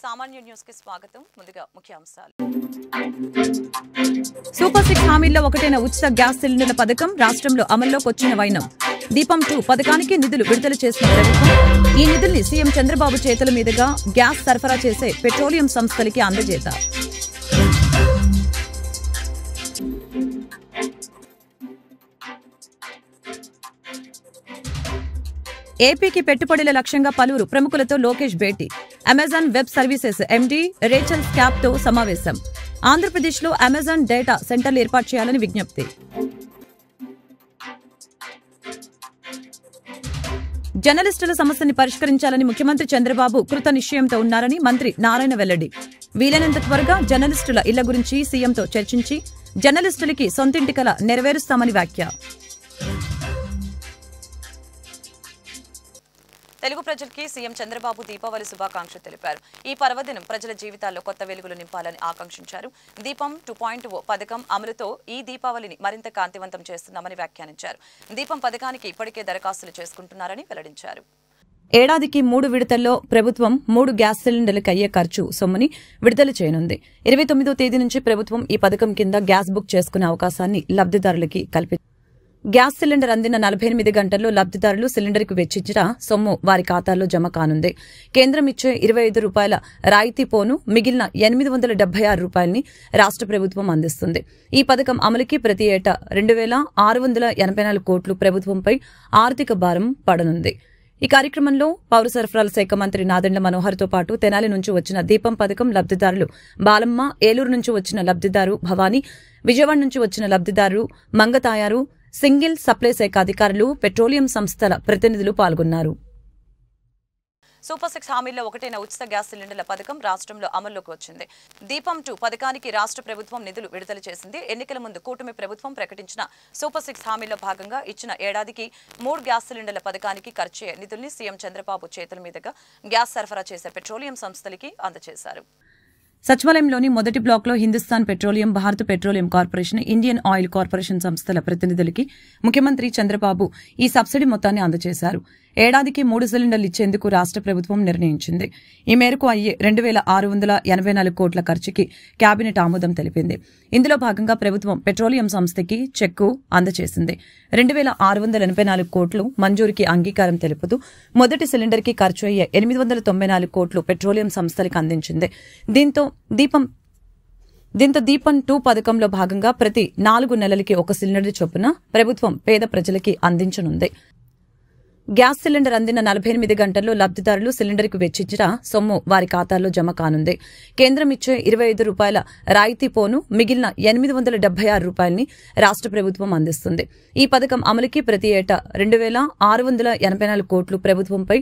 సామాన్య న్యూస్ కి స్వాగతం. ముందుగా ముఖ్యాంశాలు. సూపర్ 6 హామీల్లో ఒకటైన ఉచిత గ్యాస్ సిలిండర్ల పథకం రాష్ట్రంలో అమల్లోకి వచ్చిన వైనం. దీపం 2 పథకానికి నిధులు విడుదల చేసిన ప్రభుత్వం ఈ నిధుల్ని సీఎం చంద్రబాబు చేతుల మీదుగా గ్యాస్ సరఫరా చేసే పెట్రోలియం సంస్థలకి అందజేత. ఏపీకి పెట్టుబడుల లక్ష్యంగా పలువురు ప్రముఖులతో లోకేష్ భేటీ. Amazon web services MD Rachel స్కాప్తో సమావేశం. ఆంధ్రప్రదేశ్లో అమెజాన్ డేటా సెంటర్లు ఏర్పాటు చేయాలని విజ్ఞప్తి. జర్నలిస్టుల సమస్యని పరిష్కరించాలని ముఖ్యమంత్రి చంద్రబాబు కృత నిశ్చయంతో ఉన్నారని మంత్రి నారాయణ వెల్లడి. వీలైనంత త్వరగా జర్నలిస్టుల ఇళ్ల గురించి సీఎంతో చర్చించి జర్నలిస్టులకి సొంతింటి కల నెరవేరుస్తామని వ్యాఖ్య. తెలుగు ప్రజలకి సీఎం చంద్రబాబు దీపావళి శుభాకాంక్షలు తెలిపారు. ఈ పర్వదినం ప్రజల జీవితాల్లో కొత్త వెలుగులు నింపాలని ఆకాంక్షించారు. దీపం 2.0 పథకం అమలుతో ఈ దీపావళిని మరింత కాంతివంతం చేస్తున్నామని వ్యాఖ్యానించారు. దీపం పథకానికి ఇప్పటికే దరఖాస్తులు చేసుకుంటున్నారని వెల్లడించారు. ఏడాదికి 3 విడతల్లో ప్రభుత్వం 3 గ్యాస్ సిలిండర్లకు అయ్యే ఖర్చు సొమ్ముని విడుదల చేయనుంది. 29వ తేదీ నుంచి ప్రభుత్వం ఈ పథకం కింద గ్యాస్ బుక్ చేసుకునే అవకాశాన్ని లబ్దిదారులకి కల్పించింది. గ్యాస్ సిలిండర్ అందిన 48 గంటల్లో లబ్దిదారులు సిలిండర్కు వెచ్చించిన సొమ్ము వారి ఖాతాల్లో జమ కానుంది. కేంద్రం ఇచ్చే ₹25 రాయితీ పోను మిగిలిన ₹876 రాష్ట్ర ప్రభుత్వం అందిస్తుంది. ఈ పథకం అమలుకి ప్రతి ఏటా 2,684 కోట్లు ప్రభుత్వంపై ఆర్థిక భారం పడనుంది. ఈ కార్యక్రమంలో పౌర సరఫరాల శాఖ మంత్రి నాదెండ్ల మనోహర్తో పాటు తెనాలి నుంచి వచ్చిన దీపం పథకం లబ్దిదారులు బాలమ్మ, ఏలూరు నుంచి వచ్చిన లబ్దిదారు భవానీ, విజయవాడ నుంచి వచ్చిన లబ్దిదారు మంగతాయారు, సింగిల్ సప్లై శాఖ అధికారులు, పెట్రోలియం సంస్థల ప్రతినిధులు పాల్గొన్నారు. సూపర్ 6 హామీల్లో ఒకటైన ఉచిత గ్యాస్ సిలిండర్ల పథకం రాష్ట్రంలో అమల్లోకి వచ్చింది. దీపం 2 పథకానికి రాష్ట్ర ప్రభుత్వం నిధులు విడుదల చేసింది. ఎన్నికల ముందు కూటమి ప్రభుత్వం ప్రకటించిన సూపర్ 6 హామీల్లో భాగంగా ఇచ్చిన ఏడాదికి 3 గ్యాస్ సిలిండర్ల పథకానికి ఖర్చయ్యే నిధుల్ని సీఎం చంద్రబాబు చేతుల మీదుగా గ్యాస్ సరఫరా చేసే పెట్రోలియం సంస్థలకి అందజేశారు. సచివాలయంలోని మొదటి బ్లాక్లో Hindustan petroleum, Bharat petroleum corporation, Indian oil corporation సంస్థల ప్రతినిధులకి ముఖ్యమంత్రి చంద్రబాబు ఈ సబ్సిడీ మొత్తాన్ని అందజేశారు. ఏడాదికి 3 సిలిండర్లు ఇచ్చేందుకు రాష్ట్ర ప్రభుత్వం నిర్ణయించింది. ఈ మేరకు అయ్యే 2,684 కోట్ల ఖర్చుకి కేబినెట్ ఆమోదం తెలిపింది. ఇందులో భాగంగా ప్రభుత్వం పెట్రోలియం సంస్థకి చెక్కు అందజేసింది. 2,684 కోట్లు మంజూరుకి అంగీకారం తెలుపుతూ మొదటి సిలిండర్కి ఖర్చు అయ్యే 894 కోట్లు పెట్రోలియం సంస్థలకు అందించింది. దీంతో దీపం 2 పథకంలో భాగంగా ప్రతి 4 నెలలకి 1 సిలిండర్ చొప్పున ప్రభుత్వం పేద ప్రజలకి అందించనుంది. గ్యాస్ సిలిండర్ అందిన 48 గంటల్లో లబ్దిదారులు సిలిండర్కు వెచ్చించిన సొమ్ము వారి ఖాతాల్లో జమ కానుంది. కేంద్రం ఇచ్చే ₹25 రాయితీ పోను మిగిలిన ₹876 రాష్ట్ర ప్రభుత్వం అందిస్తుంది. ఈ పథకం అమలుకి ప్రతి ఏటా 2,684 కోట్లు ప్రభుత్వంపై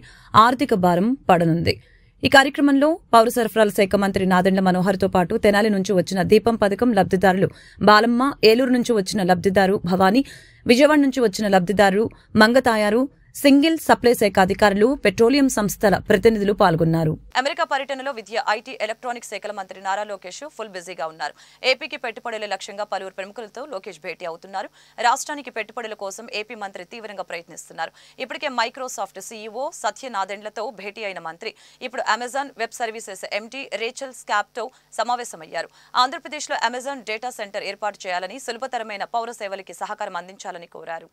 ఆర్థిక భారం పడనుంది. ఈ కార్యక్రమంలో పౌర సరఫరాల శాఖ మంత్రి నాదెండ్ల మనోహర్తో పాటు తెనాలి నుంచి వచ్చిన దీపం పథకం లబ్దిదారులు బాలమ్మ, ఏలూరు నుంచి వచ్చిన లబ్దిదారు భవానీ, విజయవాడ నుంచి వచ్చిన లబ్దిదారు మంగతాయారు, సింగిల్ సప్లై శాఖ అధికారులు, పెట్రోలియం సంస్థల ప్రతినిధులు పాల్గొన్నారు. అమెరికా పర్యటనలో విద్య, ఐటీ, ఎలక్ట్రానిక్స్ శాఖల మంత్రి నారా లోకేష్ ఫుల్ బిజీగా ఉన్నారు. ఏపీకి పెట్టుబడుల లక్ష్యంగా పలువురు ప్రముఖులతో లోకేష్ భేటీ అవుతున్నారు. రాష్ట్రానికి పెట్టుబడుల కోసం ఏపీ మంత్రి తీవ్రంగా ప్రయత్నిస్తున్నారు. ఇప్పటికే మైక్రోసాఫ్ట్ సీఈఓ సత్య నాదెండ్లతో భేటీ అయిన మంత్రి ఇప్పుడు Amazon web services MD Rachel స్కాప్తో సమావేశమయ్యారు. ఆంధ్రప్రదేశ్లో అమెజాన్ డేటా సెంటర్ ఏర్పాటు చేయాలని, సులభతరమైన పౌర సేవలకి సహకారం అందించాలని కోరారు.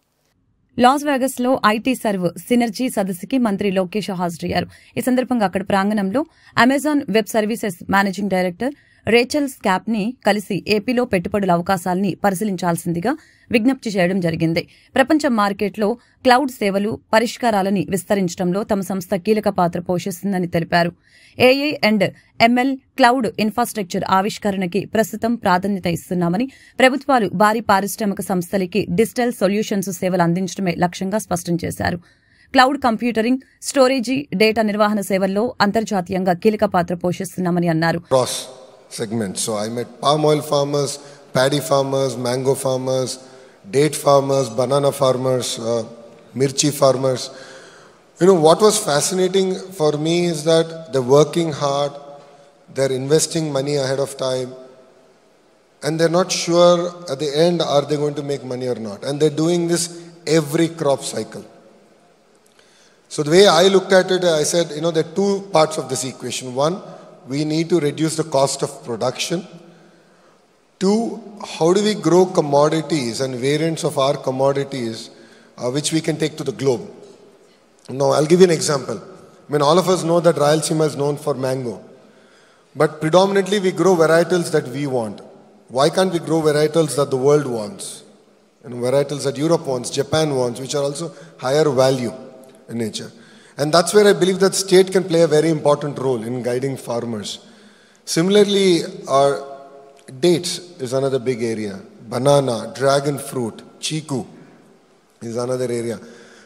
లాస్ వేగస్ లో ఐటీ సర్వ్ సినర్జీ సదస్సుకి మంత్రి లోకేష్ హాజరయ్యారు. ఈ సందర్భంగా అక్కడ ప్రాంగణంలో Amazon web services managing director Rachel Skaggs ని కలిసి ఏపీలో పెట్టుబడుల అవకాశాలని పరిశీలించాల్సిందిగా విజ్ఞప్తి చేయడం జరిగింది. ప్రపంచ మార్కెట్లో క్లౌడ్ సేవలు, పరిష్కారాలని విస్తరించడంలో తమ సంస్థ కీలక పాత్ర పోషిస్తుందని తెలిపారు. AI and ML cloud infrastructure ఆవిష్కరణకి ప్రస్తుతం ప్రాధాన్యత ఇస్తున్నామని, ప్రభుత్వాలు భారీ పారిశ్రామిక సంస్థలకి డిజిటల్ సొల్యూషన్స్ సేవలు అందించడమే లక్ష్యంగా స్పష్టం చేశారు. క్లౌడ్ కంప్యూటరింగ్, స్టోరేజీ, డేటా నిర్వహణ సేవల్లో అంతర్జాతీయంగా కీలక పాత్ర పోషిస్తున్నామని అన్నారు. Segments. So I met palm oil farmers, paddy farmers, mango farmers, date farmers, banana farmers, mirchi farmers. You know, what was fascinating for me is that they're working hard, they're investing money ahead of time, and they're not sure at the end are they going to make money or not. And they're doing this every crop cycle. So the way I looked at it, I said, you know, there are two parts of this equation. One, we need to reduce the cost of production. Two, how do we grow commodities and variants of our commodities which we can take to the globe? Now, I'll give you an example. I mean, all of us know that Rayalaseema is known for mango. But predominantly, we grow varietals that we want. Why can't we grow varietals that the world wants? And varietals that Europe wants, Japan wants, which are also higher value in nature. And that's where I believe that state can play a very important role in guiding farmers. Similarly, our dates is another big area. Banana, dragon fruit, chiku is another area.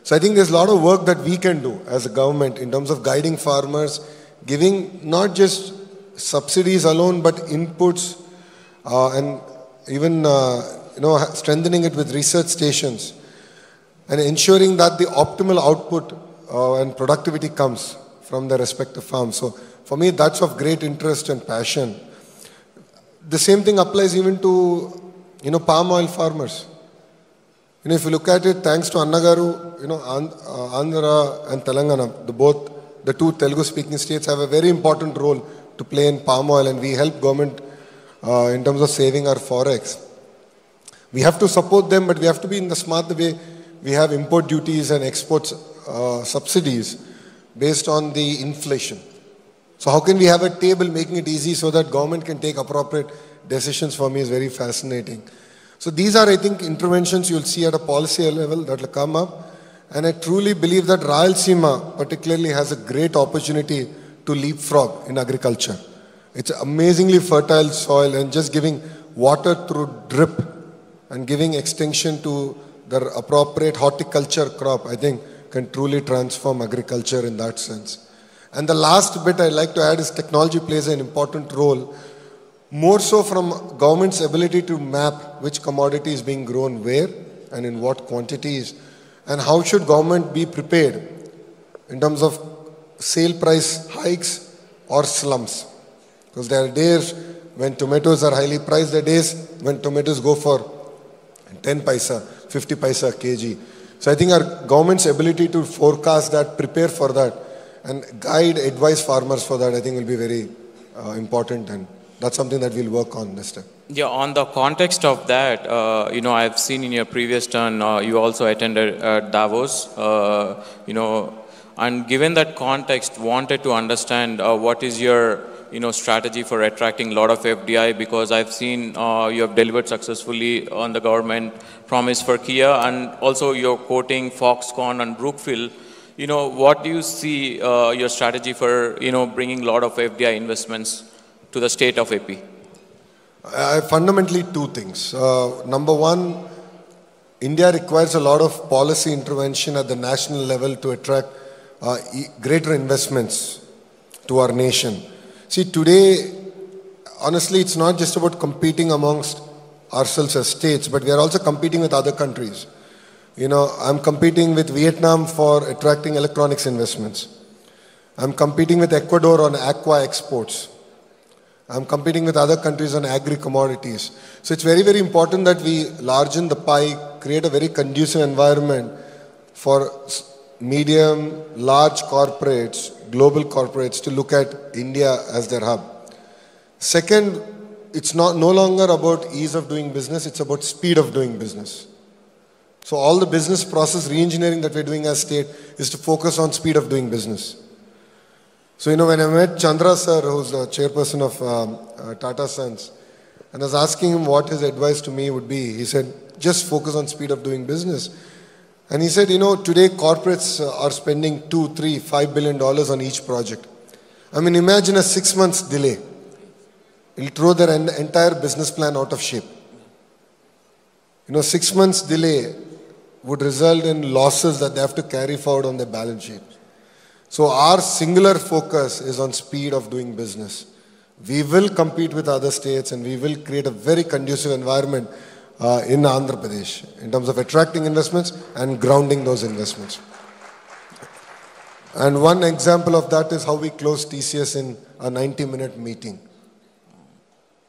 So I think there's a lot of work that we can do as a government in terms of guiding farmers, giving not just subsidies alone, but inputs and even strengthening it with research stations and ensuring that the optimal output and productivity comes from the respective farms. So for me, that's of great interest and passion. The same thing applies even to, palm oil farmers. If you look at it, thanks to Annagaru, Andhra and Telangana, the two Telugu-speaking states have a very important role to play in palm oil, and we help government in terms of saving our forex. We have to support them, but we have to be in the smart way. We have import duties and exports subsidies based on the inflation. So how can we have a table making it easy so that government can take appropriate decisions? For me is very fascinating. So these are, I think, interventions you'll see at a policy level that will come up. And I truly believe that Rayalaseema particularly has a great opportunity to leapfrog in agriculture. It's amazingly fertile soil, and just giving water through drip and giving extension to the appropriate horticulture crop, I think, can truly transform agriculture in that sense. And the last bit I'd like to add is technology plays an important role, more so from government's ability to map which commodity is being grown where and in what quantities, and how should government be prepared in terms of sale price hikes or slumps. Because there are days when tomatoes are highly priced, there are days when tomatoes go for 10 paisa, 50 paisa kg. So I think our government's ability to forecast that, prepare for that, and guide, advise farmers for that, I think will be very important, and that's something that we'll work on this time. Yeah, on the context of that, I've seen in your previous turn, you also attended Davos, and given that context, wanted to understand what is your strategy for attracting a lot of FDI, because I've seen you have delivered successfully on the government promise for Kia, and also you're quoting Foxconn and Brookfield. What do you see your strategy for bringing a lot of FDI investments to the state of AP? Fundamentally, two things. Number one, India requires a lot of policy intervention at the national level to attract greater investments to our nation. See, today, honestly, it's not just about competing amongst ourselves as states, but we are also competing with other countries. I'm competing with Vietnam for attracting electronics investments. I'm competing with Ecuador on aqua exports. I'm competing with other countries on agri-commodities. So it's very, very important that we largen the pie, create a very conducive environment for medium, large corporates, global corporates to look at India as their hub. Second, it's no longer about ease of doing business, it's about speed of doing business. So all the business process re-engineering that we're doing as state is to focus on speed of doing business. So, when I met Chandra sir, who's the chairperson of Tata Sons, and I was asking him what his advice to me would be, he said, just focus on speed of doing business. And he said, today corporates are spending $2, $3, $5 billion on each project. I mean, imagine a 6 months delay. It'll throw their entire business plan out of shape. 6 months delay would result in losses that they have to carry forward on their balance sheet. So our singular focus is on speed of doing business. We will compete with other states, and we will create a very conducive environment in Andhra Pradesh in terms of attracting investments and grounding those investments. And one example of that is how we closed TCS in a 90-minute meeting.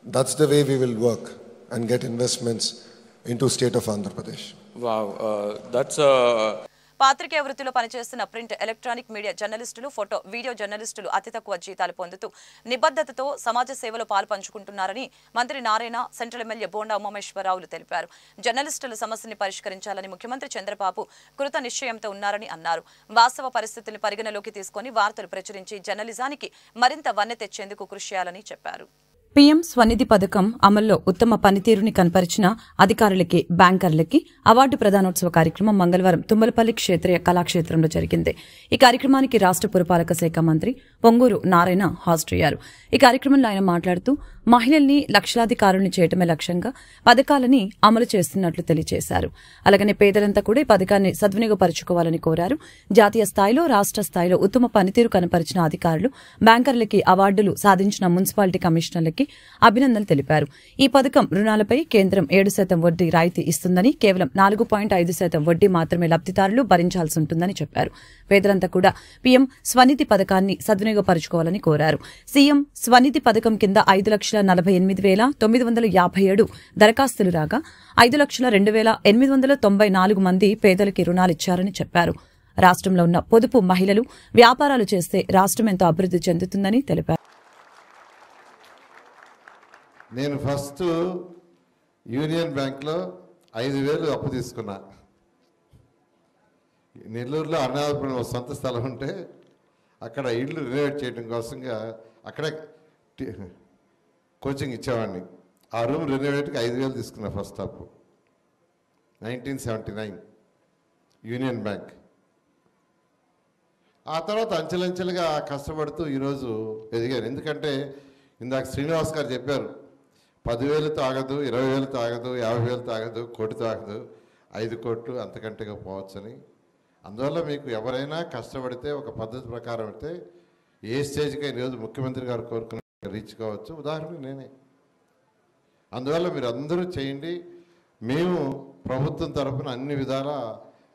That's the way we will work and get investments into state of Andhra Pradesh. Wow, that's a పాత్రికేయ వృత్తిలో పనిచేస్తున్న print electronic media జర్నలిస్టులు photo video జర్నలిస్టులు అతి తక్కువ జీతాలు పొందుతూ నిబద్ధతతో సమాజ సేవలో పాల్పంచుకుంటున్నారని మంత్రి నారాయణ సెంట్రల్ ఎమ్మెల్యే బోండా ఉమామేశ్వరరావులు తెలిపారు. జర్నలిస్టుల సమస్యని పరిష్కరించాలని ముఖ్యమంత్రి చంద్రబాబు కృత నిశ్చయంతో ఉన్నారని అన్నారు. వాస్తవ పరిస్థితుల్ని పరిగణలోకి తీసుకుని వార్తలు ప్రచురించి జర్నలిజానికి మరింత వన్నె తెచ్చేందుకు కృషి చేయాలని చెప్పారు. పీఎం స్వనిధి పథకం అమల్లో ఉత్తమ పనితీరుని కనపరిచిన అధికారులకి, బ్యాంకర్లకి అవార్డు ప్రదానోత్సవ కార్యక్రమం మంగళవారం తుమ్మలపల్లి క్షేత్రీయ కళాక్షేత్రంలో జరిగింది. ఈ కార్యక్రమానికి రాష్ట్ర పురపాలక శాఖ మంత్రి పొంగూరు నారాయణ హాజరయ్యారు. ఈ కార్యక్రమంలో ఆయన మాట్లాడుతూ మహిళల్ని లక్షలాధికారుల్ని చేయటమే లక్ష్యంగా పథకాలని అమలు చేస్తున్నట్లు తెలియజేశారు. అలాగనే పేదలంతా కూడా ఈ పథకాన్ని సద్వినియోగపరుచుకోవాలని కోరారు. జాతీయ స్థాయిలో, రాష్ట్ర స్థాయిలో ఉత్తమ పనితీరు కనపరిచిన అధికారులు, బ్యాంకర్లకి అవార్డులు సాధించిన మున్సిపాలిటీ కమిషనర్లకి అభినందనలు తెలిపారు. ఈ పథకం రుణాలపై కేంద్రం 7% వడ్డీ రాయితీ ఇస్తుందని, కేవలం 4.5% వడ్డీ మాత్రమే లబ్దిదారులు భరించాల్సి ఉంటుందని చెప్పారు. పేదలంతా కూడా పీఎం స్వనిధి పథకాన్ని సద్వినియోగపరుచుకోవాలని కోరారు. సీఎం స్వనిధి పథకం కింద 5,48,957 దరఖాస్తులు రాగా 5,02,894 మంది పేదలకి రుణాలిచ్చారని చెప్పారు. రాష్ట్రంలో ఉన్న పొదుపు మహిళలు వ్యాపారాలు చేస్తే రాష్ట్రం ఎంతో అభివృద్ధి చెందుతుందని తెలిపారు. నేను ఫస్ట్ యూనియన్ బ్యాంక్లో 5,000 అప్పు తీసుకున్నా. నెల్లూరులో అరుణాచలపురం సొంత స్థలం ఉంటే అక్కడ ఇల్లు రినోవేట్ చేయడం కోసంగా అక్కడే కోచింగ్ ఇచ్చేవాడిని. ఆ రూమ్ రెనోవేట్కి 5,000 తీసుకున్నా ఫస్ట్ అప్పు. 1979 యూనియన్ బ్యాంక్. ఆ తర్వాత అంచెలంచెలుగా కష్టపడుతూ ఈరోజు ఎదిగాను. ఎందుకంటే ఇందాక శ్రీనివాస్ గారు చెప్పారు, 10,000తో ఆగదు, 20,000తో ఆగదు, 50,000తో ఆగదు, కోటితో ఆగదు, 5 కోట్లు అంతకంటేగా పోవచ్చని. అందువల్ల మీకు ఎవరైనా కష్టపడితే ఒక పద్ధతి ప్రకారం అయితే ఏ స్టేజ్కి ఈరోజు ముఖ్యమంత్రి గారు కోరుకున్న రీచ్ కావచ్చు. ఉదాహరణకు నేనే. అందువల్ల మీరు అందరూ చేయండి. మేము ప్రభుత్వం తరఫున అన్ని విధాలా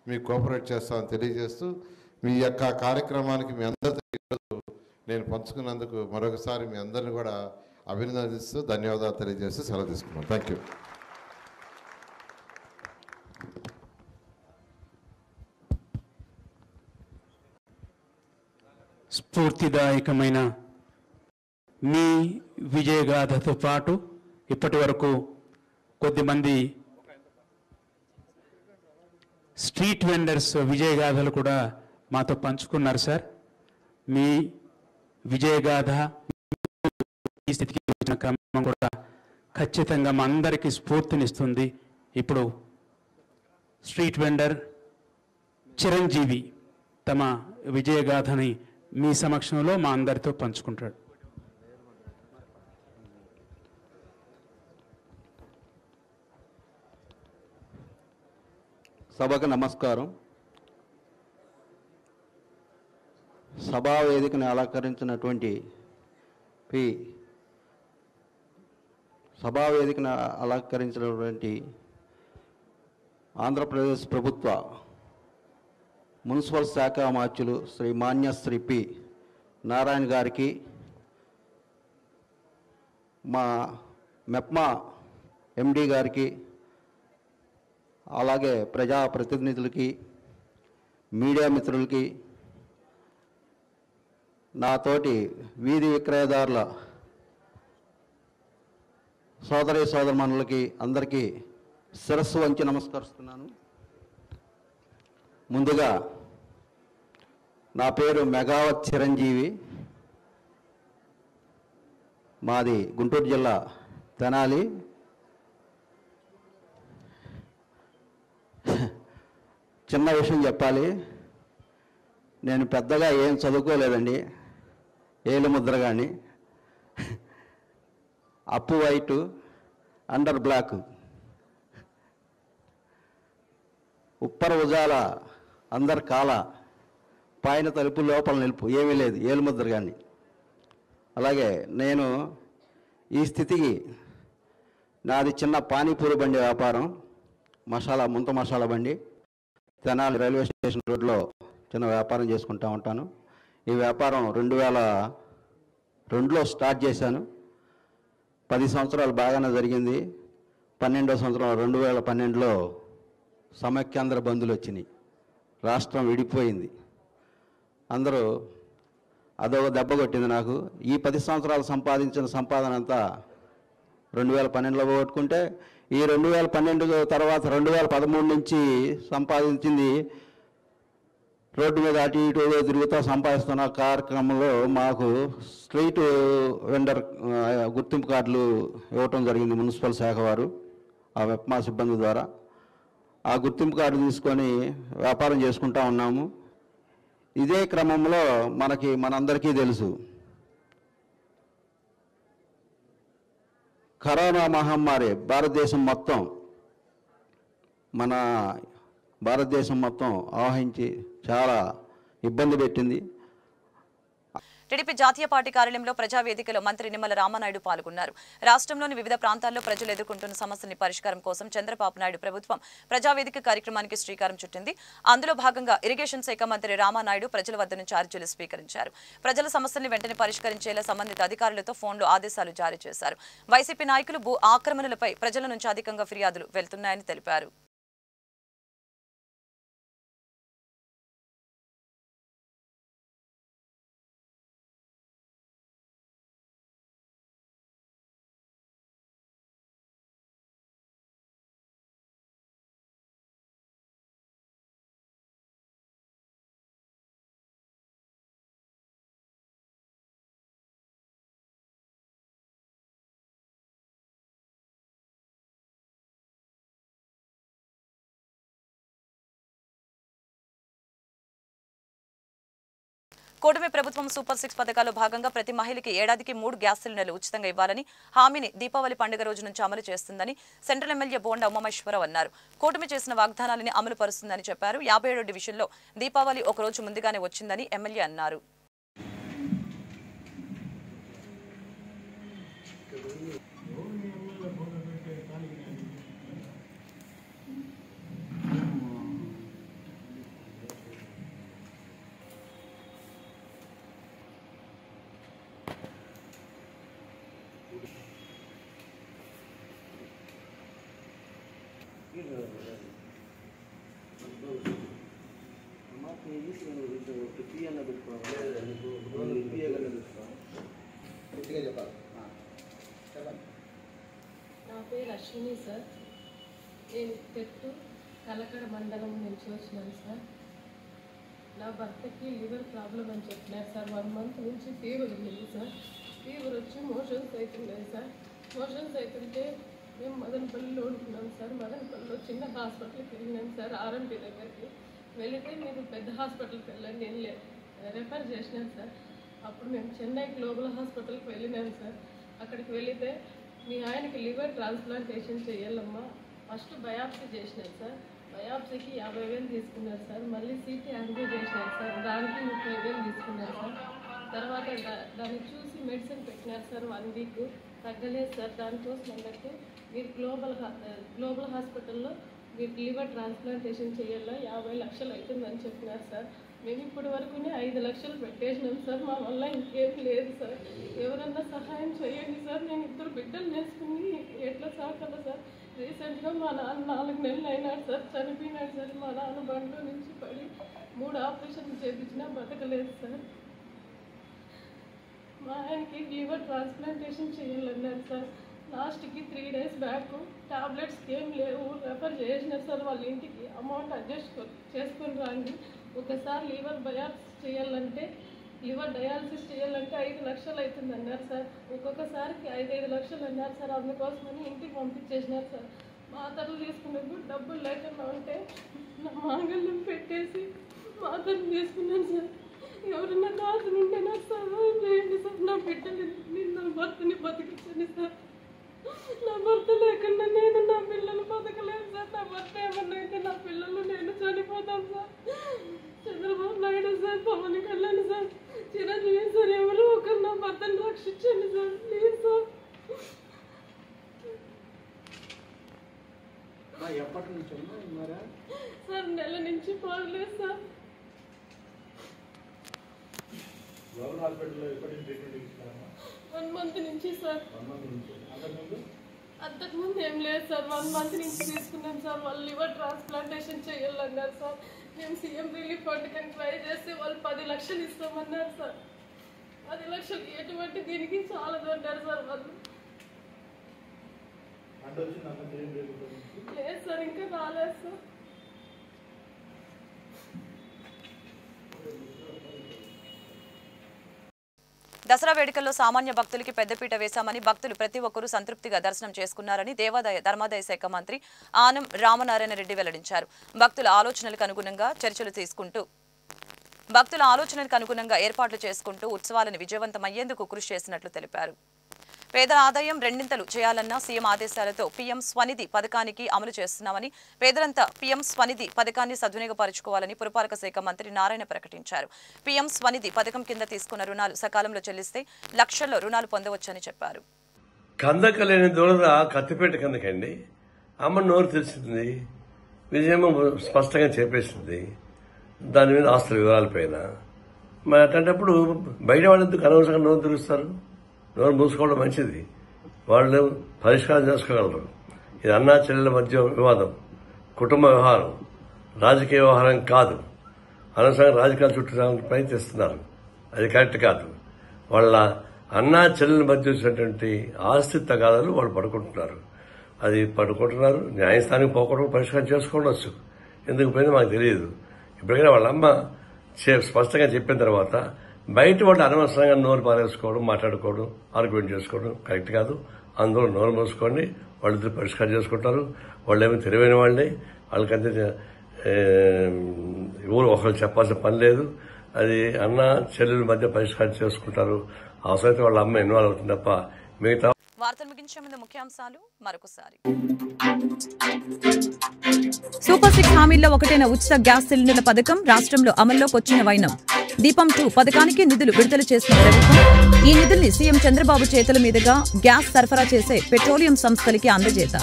మీకు కోఆపరేట్ చేస్తామని తెలియజేస్తూ మీ యొక్క కార్యక్రమానికి మీ అందరితో నేను పంచుకున్నందుకు మరొకసారి మీ అందరిని కూడా అభినందిస్తూ ధన్యవాదాలు తెలియజేస్తూ సెలవు తీసుకున్నాను. Thank you. స్ఫూర్తిదాయకమైన మీ విజయగాథతో పాటు ఇప్పటి వరకు కొద్దిమంది స్ట్రీట్ వెండర్స్ విజయగాథలు కూడా మాతో పంచుకున్నారు సార్. మీ విజయగాథ ఈ స్థితికి వచ్చిన క్రమం కూడా ఖచ్చితంగా మా అందరికీ స్ఫూర్తినిస్తుంది. ఇప్పుడు స్ట్రీట్ వెండర్ చిరంజీవి తమ విజయగాథని మీ సమక్షంలో మా అందరితో పంచుకుంటాడు. సభకు నమస్కారం. సభా వేదికను అలంకరించినటువంటి ఆంధ్రప్రదేశ్ ప్రభుత్వ మున్సిపల్ శాఖ మార్చులు శ్రీ మాన్య శ్రీ పి నారాయణ గారికి, మా మెప్మా ఎండి గారికి, అలాగే ప్రజాప్రతినిధులకి, మీడియా మిత్రులకి, నాతోటి వీధి విక్రయదారుల సోదరి సోదరమణులకి అందరికీ శిరస్సు వంచి నమస్కరిస్తున్నాను. ముందుగా నా పేరు మెగావత్ చిరంజీవి. మాది గుంటూరు జిల్లా తెనాలి. చిన్న విషయం చెప్పాలి. నేను పెద్దగా ఏం చదువుకోలేదండి. ఏలు ముద్ర కానీ, అప్పు వైటు, అండర్ బ్లాక్, ఉప్పర ఉజాల, అందరు కాల, పైన తలుపు లోపల నిలుపు, ఏమీ లేదు, ఏలు ముద్ర కానీ. అలాగే నేను ఈ స్థితికి నాది చిన్న పానీపూరి బండి వ్యాపారం, ముంత మసాలా బండి. తెనాలి రైల్వే స్టేషన్ రోడ్లో చిన్న వ్యాపారం చేసుకుంటూ ఉంటాను. ఈ వ్యాపారం 2002లో స్టార్ట్ చేశాను. 10 సంవత్సరాలు బాగానే జరిగింది. 12వ సంవత్సరం 2012లో సమైక్యాంధ్ర బంధులు వచ్చినాయి. రాష్ట్రం విడిపోయింది. అందరూ అదొక దెబ్బ కొట్టింది నాకు. ఈ 10 సంవత్సరాలు సంపాదించిన సంపాదన అంతా 2012లో పోగొట్టుకుంటే, ఈ 2012 తర్వాత 2013 నుంచి సంపాదించింది రోడ్డు మీద అటు ఇటు తిరుగుతూ సంపాదిస్తున్న కార్యక్రమంలో మాకు స్ట్రీట్ వెండర్ గుర్తింపు కార్డులు ఇవ్వటం జరిగింది మున్సిపల్ శాఖ వారు, ఆ వెప్మా సిబ్బంది ద్వారా. ఆ గుర్తింపు కార్డు తీసుకొని వ్యాపారం చేసుకుంటా ఉన్నాము. ఇదే క్రమంలో మనందరికీ తెలుసు, కరోనా మహమ్మారి మన భారతదేశం మొత్తం ఆవహించి చాలా ఇబ్బంది పెట్టింది. టీడీపీ జాతీయ పార్టీ కార్యాలయంలో ప్రజావేదికలో మంత్రి నిమ్మల రామానాయుడు పాల్గొన్నారు. రాష్ట్రంలోని వివిధ ప్రాంతాల్లో ప్రజలు ఎదుర్కొంటున్న సమస్యల పరిష్కారం కోసం చంద్రబాబు నాయుడు ప్రభుత్వం ప్రజావేదిక కార్యక్రమానికి శ్రీకారం చుట్టింది. అందులో భాగంగా ఇరిగేషన్ శాఖ మంత్రి రామానాయుడు ప్రజల వద్ద నుంచి అర్జీలు స్వీకరించారు. ప్రజల సమస్యల్ని వెంటనే పరిష్కరించేలా సంబంధిత అధికారులతో ఫోన్లో ఆదేశాలు జారీ చేశారు. వైసీపీ నాయకులు భూ ఆక్రమణలపై ప్రజల నుంచి అధికంగా ఫిర్యాదులు వెళ్తున్నాయని తెలిపారు. కూటమి ప్రభుత్వం సూపర్ 6 పథకాల్లో భాగంగా ప్రతి మహిళకి ఏడాదికి 3 గ్యాస్ సిలిండర్లు ఉచితంగా ఇవ్వాలని హామీని దీపావళి పండుగ రోజు నుంచి అమలు చేస్తుందని సెంట్రల్ ఎమ్మెల్యే బోండా ఉమామేశ్వరరావు అన్నారు. కూటమి చేసిన వాగ్దానాలని అమలు పరుస్తుందని చెప్పారు. 57వ డివిజన్లో దీపావళి ఒక రోజు ముందుగానే వచ్చిందని ఎమ్మెల్యే అన్నారు. నా పేరు అశ్విని సార్. నేను తెట్టు కలకడ మండలం నుంచి వచ్చినాను సార్. నా భర్తకి లివర్ ప్రాబ్లం అని చెప్పినారు సార్. 1 మంత్ నుంచి ఫీవర్ ఉంది సార్. ఫీవర్ వచ్చి మోషన్స్ అవుతున్నాయి సార్. మోషన్స్ అవుతుంటే మేము మదనపల్లిలో ఉంటున్నాం సార్. మదనపల్లిలో చిన్న హాస్పిటల్కి వెళ్ళినాం సార్. ఆర్ఎంపీ దగ్గరికి వెళితే మీరు పెద్ద హాస్పిటల్కి వెళ్ళండి అని రెఫర్ చేసినాను సార్. అప్పుడు మేము చెన్నై గ్లోబల్ హాస్పిటల్కి వెళ్ళినాం సార్. అక్కడికి వెళితే మీ ఆయనకి లివర్ ట్రాన్స్ప్లాంటేషన్ చేయాలమ్మా, ఫస్ట్ బయాప్సీ చేసినారు సార్. బయాప్సీకి 50,000 తీసుకున్నారు సార్. మళ్ళీ సిటీ యాంజియో చేసినారు సార్, దానికి 30,000 తీసుకున్నారు సార్. తర్వాత దాన్ని చూసి మెడిసిన్ పెట్టినారు సార్. 1 వీక్ తగ్గలేదు సార్. దానికోసం అన్నట్టు మీరు గ్లోబల్ హాస్పిటల్లో మీరు లివర్ ట్రాన్స్ప్లాంటేషన్ చేయాలా 50 లక్షలు అవుతుందని చెప్పినారు సార్. మేము ఇప్పటి వరకునే 5 లక్షలు పెట్టేసినాం సార్. మా వల్ల ఇంకేం లేదు సార్. ఎవరన్నా సహాయం చేయండి సార్. నేను 2 బిడ్డలు నేర్చుకుని ఎట్లా సాగాలి సార్. రీసెంట్గా మా నాన్న 4 నెలలు అయినాడు సార్, చనిపోయినాడు సార్. మా నాన్న బండిలో నుంచి పడి 3 ఆపరేషన్లు చేయించినా బతకలేదు సార్. మా ఆయనకి లివర్ ట్రాన్స్ప్లాంటేషన్ చేయాలన్నారు సార్. లాస్ట్కి 3 డేస్ బ్యాక్ టాబ్లెట్స్కి ఏం లేవు, రెఫర్ చేసినారు సార్. వాళ్ళ ఇంటికి అమౌంట్ అడ్జస్ట్ చేసుకొని రాండి, ఒకసారి లివర్ బయాప్సీ చేయాలంటే లివర్ డయాలసిస్ చేయాలంటే 5 లక్షలు అవుతుంది అన్నారు సార్. ఒక్కొక్కసారికి 5 లక్షలు అన్నారు సార్. అందుకోసమని ఇంటికి పంపించేసినారు సార్. మాతలు తీసుకున్నప్పుడు డబ్బులు లేకుండా ఉంటే నా మాంగళ్యం పెట్టేసి మాతలు తీసుకున్నాను సార్. ఎవరన్నా దాసులు ఉంటే నాకు సహాయం చేయండి సార్. నా బిడ్డని నా భర్తని బతికించండి సార్. నా భర్త లేకుండా నేను నా పిల్లలు బతకలేను సార్. నా భర్త ఏమన్నా అయితే నా పిల్లలు నేను చనిపోతాను sir. Chandrababu Naidu sir, Pawan Kalyan sir, Chiranjeevi sir, ఎవరు ఒకరు నా భర్తను రక్షించండి సార్, ప్లీజ్ సార్. ఎప్పటి నుంచి సార్ నెల నుంచి పోలేదు సార్. హాస్పిటల్లో ఎప్పటి నుంచి ట్రీట్మెంట్ ఇస్తున్నారా? 1 మంత్ నుంచి సార్. అంతకుముందు ఏం లేదు సార్. 1 మంత్ నుంచి తీసుకున్నాం సార్. వాళ్ళు లివర్ ట్రాన్స్ప్లాంటేషన్ చేయాలన్నారు సార్. మేము సీఎం రిలీఫ్ ఫండ్ కి ట్రై చేస్తే వాళ్ళు 10 లక్షలు ఇస్తామన్నారు సార్. 10 లక్షలు ఎటువంటి దీనికి చాలా దొంటారు సార్ వాళ్ళు. లేదు సార్, ఇంకా రాలేదు సార్. దసరా వేడుకల్లో సామాన్య భక్తులకి పెద్దపీట వేశామని, భక్తులు ప్రతి ఒక్కరూ సంతృప్తిగా దర్శనం చేసుకున్నారని దేవాదాయ ధర్మాదాయ శాఖ మంత్రి ఆనం రామనారాయణ రెడ్డి వెల్లడించారు. భక్తుల ఆలోచనలకు అనుగుణంగా ఏర్పాట్లు చేసుకుంటూ ఉత్సవాలను విజయవంతమయ్యేందుకు కృషి చేసినట్లు తెలిపారు. పేదల ఆదాయం రెండింతలు చేయాలన్న సీఎం ఆదేశాలతో పీఎం స్వనిధి పథకానికి అమలు చేస్తున్నామని, పేదలంతా పీఎం స్వనిధి పథకాన్ని సద్వినియోగపరచుకోవాలని పురపాలక శాఖ మంత్రి నారాయణ ప్రకటించారు. పీఎం స్వనిధి పథకం కింద తీసుకున్న రుణాలు సకాలంలో చెల్లిస్తే లక్షల్లో రుణాలు పొందవచ్చని చెప్పారు. కందకలేని దూరద కత్తిపేట కందకండి. అమ్మ నోరు తెలిసింది, విజయమ్మ స్పష్టంగా చెప్పేసింది దాని మీద ఆస్తుల వివరాల పైన. మరి అట్లాంటప్పుడు బయట వాళ్ళెందుకు అనవసరంగా నోరు తెలుస్తారు? నోరు మూసుకోవడం మంచిది, వాళ్ళు పరిష్కారం చేసుకోగలరు. ఇది అన్నా చెల్లెల మధ్య వివాదం, కుటుంబ వ్యవహారం, రాజకీయ వ్యవహారం కాదు. అనవసరంగా రాజకీయాలు చుట్టడానికి ప్రయత్నిస్తున్నారు, అది కరెక్ట్ కాదు. వాళ్ళ అన్నా చెల్లెల మధ్య వచ్చినటువంటి ఆస్తి తగాదాలు వాళ్ళు పడుకుంటున్నారు. న్యాయస్థానానికి పోకుండా పరిష్కారం చేసుకోవచ్చు. ఎందుకు పోయిందో మాకు తెలియదు. ఇప్పటికైనా వాళ్ళ అమ్మ స్పష్టంగా చెప్పిన తర్వాత బయట వాళ్ళు అనవసరంగా నోరు పారేసుకోవడం, మాట్లాడుకోవడం, ఆర్గ్యుమెంట్ చేసుకోవడం కరెక్ట్ కాదు. అందులో నోరు మూసుకోండి, వాళ్ళిద్దరు పరిష్కారం చేసుకుంటారు. వాళ్ళేమో తెలివైన వాళ్ళే, వాళ్ళకంతే ఊరు ఒకరు చెప్పాల్సిన పని లేదు. అది అన్న చెల్లెల మధ్య పరిష్కారం చేసుకుంటారు. అవసరమైతే వాళ్ళ అమ్మ ఇన్వాల్వ్ అవుతుంది తప్ప మిగతా. వార్తలు ముగించే ముందు ముఖ్యాంశాలు మరొకసారి. సూపర్ 6 హామీల్లో ఒకటైన ఉచిత గ్యాస్ సిలిండర్ల పథకం రాష్ట్రంలో అమల్లోకి వచ్చిన వైనం. దీపం 2 పథకానికి నిధులు విడుదల చేసిన ప్రభుత్వం ఈ నిధుల్ని సీఎం చంద్రబాబు చేతుల మీదుగా గ్యాస్ సరఫరా చేసే పెట్రోలియం సంస్థలకి అందజేత.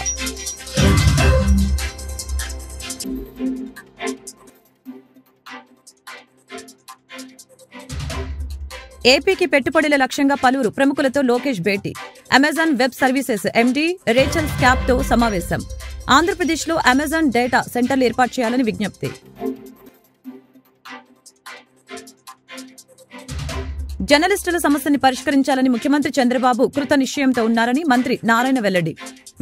ఏపీకి పెట్టుబడుల లక్ష్యంగా పలువురు ప్రముఖులతో లోకేష్ భేటీ. Amazon web services MD Rachel Skaggs తో సమావేశం. ఆంధ్రప్రదేశ్లో అమెజాన్ డేటా సెంటర్లు ఏర్పాటు చేయాలని విజ్ఞప్తి. జర్నలిస్టుల సమస్యని పరిష్కరించాలని ముఖ్యమంత్రి చంద్రబాబు కృత నిశ్చయంతో ఉన్నారని మంత్రి నారాయణ వెల్లడి.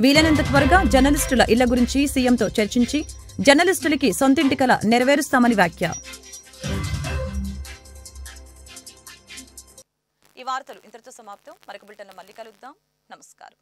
వీలైనంత త్వరగా జర్నలిస్టుల ఇళ్ల గురించి సీఎంతో చర్చించి జర్నలిస్టులకి సొంతింటి కల నెరవేరుస్తామని వ్యాఖ్య. ఈ వార్తలు ఇంతటితో సమాప్తం. మరొక బులెటిన్లో మళ్ళీ కలుద్దాం. నమస్కారం.